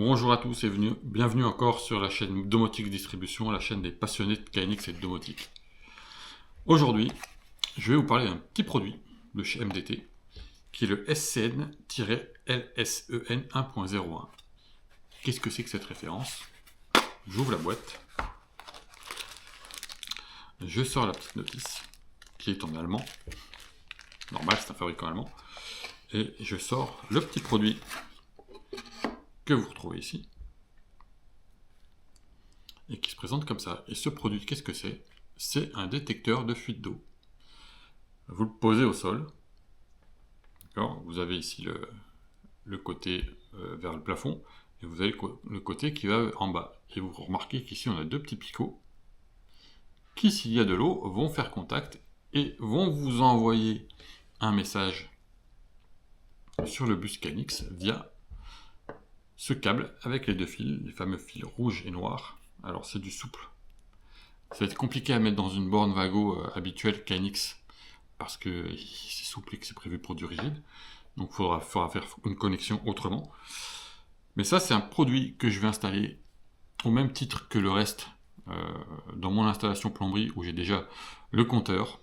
Bonjour à tous et bienvenue encore sur la chaîne Domotique Distribution, la chaîne des passionnés de KNX et de domotique. Aujourd'hui, je vais vous parler d'un petit produit de chez MDT qui est le SCN-LSEN 1.01. Qu'est-ce que c'est que cette référence? J'ouvre la boîte, je sors la petite notice qui est en allemand, normal, c'est un fabricant allemand, et je sors le petit produit que vous retrouvez ici et qui se présente comme ça. Et ce produit, qu'est-ce que c'est? C'est un détecteur de fuite d'eau. Vous le posez au sol. Vous avez ici le côté vers le plafond et vous avez le côté qui va en bas. Et vous remarquez qu'ici on a deux petits picots qui, s'il y a de l'eau, vont faire contact et vont vous envoyer un message sur le bus KNX via ce câble avec les deux fils, les fameux fils rouge et noir. Alors c'est du souple. Ça va être compliqué à mettre dans une borne Vago habituelle KNX parce que c'est souple et que c'est prévu pour du rigide. Donc il faudra faire une connexion autrement. Mais ça, c'est un produit que je vais installer au même titre que le reste dans mon installation plomberie où j'ai déjà le compteur,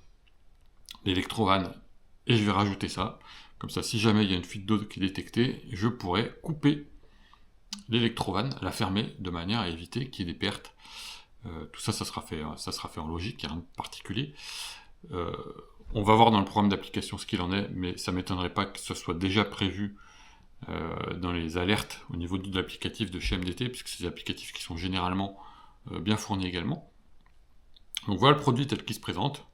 l'électrovan, et je vais rajouter ça. Comme ça, si jamais il y a une fuite d'eau qui est détectée, je pourrais couper l'électrovan, la fermer de manière à éviter qu'il y ait des pertes. Tout ça, ça sera fait en logique, il n'y a rien de particulier. On va voir dans le programme d'application ce qu'il en est, mais ça ne m'étonnerait pas que ce soit déjà prévu dans les alertes au niveau de l'applicatif de chez MDT, puisque c'est des applicatifs qui sont généralement bien fournis également. Donc voilà le produit tel qu'il se présente.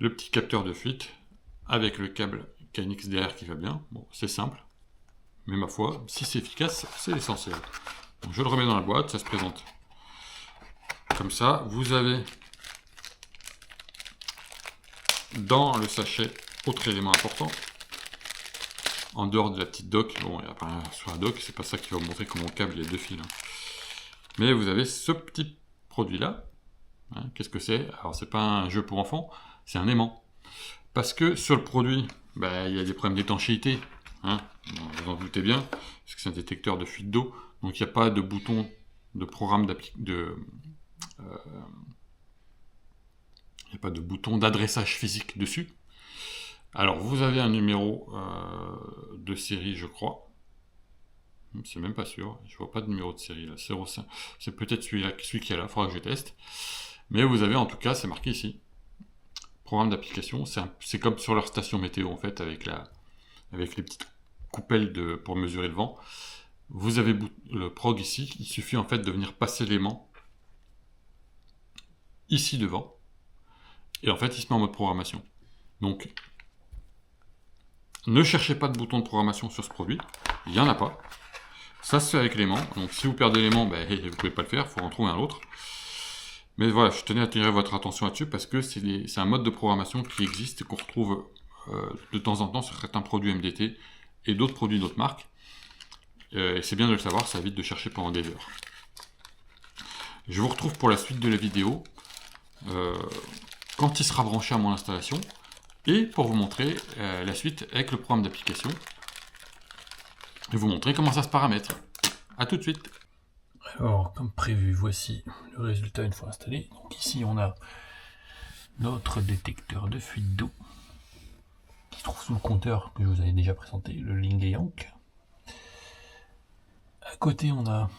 Le petit capteur de fuite avec le câble KNX derrière qui va bien. Bon, c'est simple, mais ma foi, si c'est efficace, c'est l'essentiel. Donc je le remets dans la boîte, ça se présente comme ça. Vous avez dans le sachet, autre élément important, en dehors de la petite dock, bon, il n'y a pas sur la dock, c'est pas ça qui va vous montrer comment on câble les deux fils. Mais vous avez ce petit produit-là. Qu'est-ce que c'est? Alors, c'est pas un jeu pour enfants, c'est un aimant. Parce que sur le produit, il y a des problèmes d'étanchéité. Vous en doutez bien, parce que c'est un détecteur de fuite d'eau. Donc, il n'y a pas de bouton de programme il n'y a pas de bouton d'adressage physique dessus. Alors, vous avez un numéro de série, je crois. C'est même pas sûr. Je vois pas de numéro de série là. 05. C'est peut-être celui qui est là. Il faudra que je teste. Mais vous avez en tout cas, c'est marqué ici. Programme d'application. C'est comme sur leur station météo en fait, avec les petites coupelles pour mesurer le vent. Vous avez le prog ici. Il suffit en fait de venir passer l'aimant ici devant. Et en fait, il se met en mode programmation. Donc, ne cherchez pas de bouton de programmation sur ce produit. Il n'y en a pas. Ça se fait avec l'aimant. Donc, si vous perdez l'aimant, vous ne pouvez pas le faire. Il faut en trouver un autre. Mais voilà, je tenais à attirer votre attention là-dessus parce que c'est un mode de programmation qui existe et qu'on retrouve de temps en temps sur certains produits MDT et d'autres produits d'autres marques. Et c'est bien de le savoir, ça évite de chercher pendant des heures. Je vous retrouve pour la suite de la vidéo. Quand il sera branché à mon installation et pour vous montrer la suite avec le programme d'application et vous montrer comment ça se paramètre. A tout de suite. Alors, comme prévu, voici le résultat une fois installé. Donc ici, on a notre détecteur de fuite d'eau qui se trouve sous le compteur que je vous avais déjà présenté, le Ling & Young. À côté, on a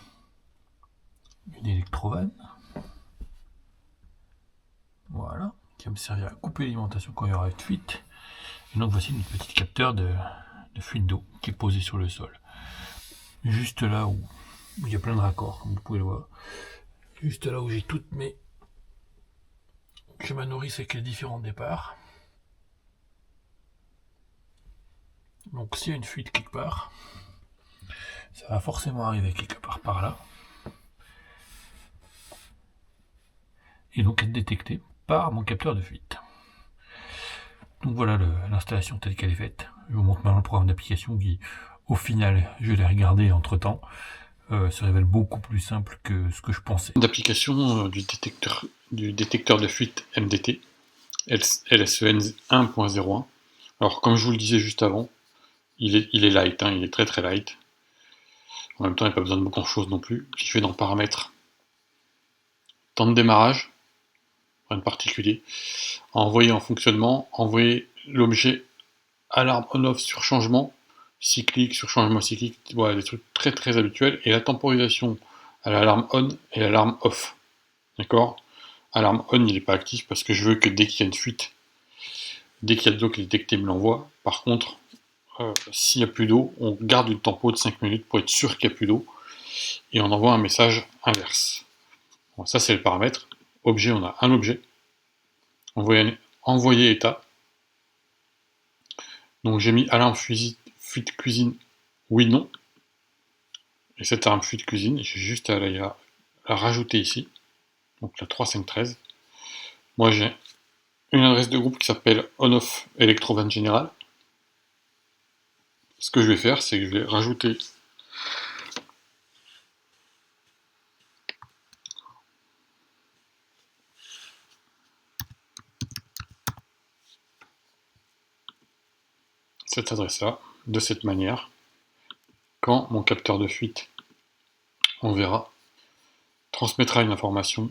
une électrovan. Voilà, qui va me servir à couper l'alimentation quand il y aura une fuite. Et donc voici notre petit capteur de fuite d'eau qui est posé sur le sol. Juste là où il y a plein de raccords, comme vous pouvez le voir. Juste là où j'ai toutes mes... Je me nourris avec les différents départs. Donc s'il y a une fuite quelque part, ça va forcément arriver quelque part par là. Et donc être détecté par mon capteur de fuite. Donc voilà l'installation telle qu'elle est faite. Je vous montre maintenant le programme d'application qui, au final, je l'ai regardé entre temps, se révèle beaucoup plus simple que ce que je pensais. D'application du détecteur de fuite MDT, LSEN 1.01. Alors comme je vous le disais juste avant, il est light, il est très très light. En même temps, il n'y a pas besoin de beaucoup de choses non plus. Je vais dans paramètres, temps de démarrage, rien de particulier. Envoyer en fonctionnement, envoyer l'objet alarme on-off sur changement, cyclique sur changement cyclique, voilà, des trucs très très habituels. Et la temporisation à l'alarme on et l'alarme off. D'accord? Alarme on, il n'est pas actif parce que je veux que dès qu'il y a une fuite, dès qu'il y a de l'eau qui est détectée, il me l'envoie. Par contre, s'il n'y a plus d'eau, on garde une tempo de 5 minutes pour être sûr qu'il n'y a plus d'eau. Et on envoie un message inverse. Bon, ça, c'est le paramètre. Objet, on a un objet. Envoyer état. Donc j'ai mis alarme fuite cuisine, oui, non. Et cette alarme fuite cuisine, j'ai juste à la rajouter ici. Donc la 3513. Moi, j'ai une adresse de groupe qui s'appelle on-off Electrovan Général. Ce que je vais faire, c'est que je vais rajouter cette adresse-là, de cette manière. Quand mon capteur de fuite, on verra, transmettra une information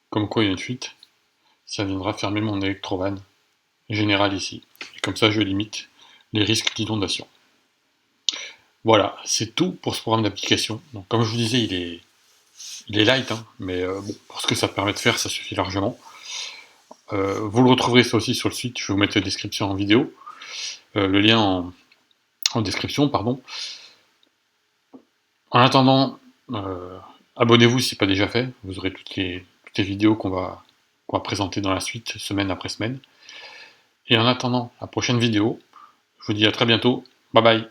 comme quoi il y a une fuite, ça viendra fermer mon Electrovan général ici. Et comme ça, je limite les risques d'inondation. Voilà, c'est tout pour ce programme d'application. Donc, comme je vous disais, il est light, hein, mais bon, pour ce que ça permet de faire, ça suffit largement. Vous le retrouverez ça aussi sur le site, je vais vous mettre la description en vidéo, le lien en description, pardon. En attendant, abonnez-vous si ce n'est pas déjà fait, vous aurez toutes les vidéos qu'on va présenter dans la suite, semaine après semaine. Et en attendant la prochaine vidéo, je vous dis à très bientôt, bye bye.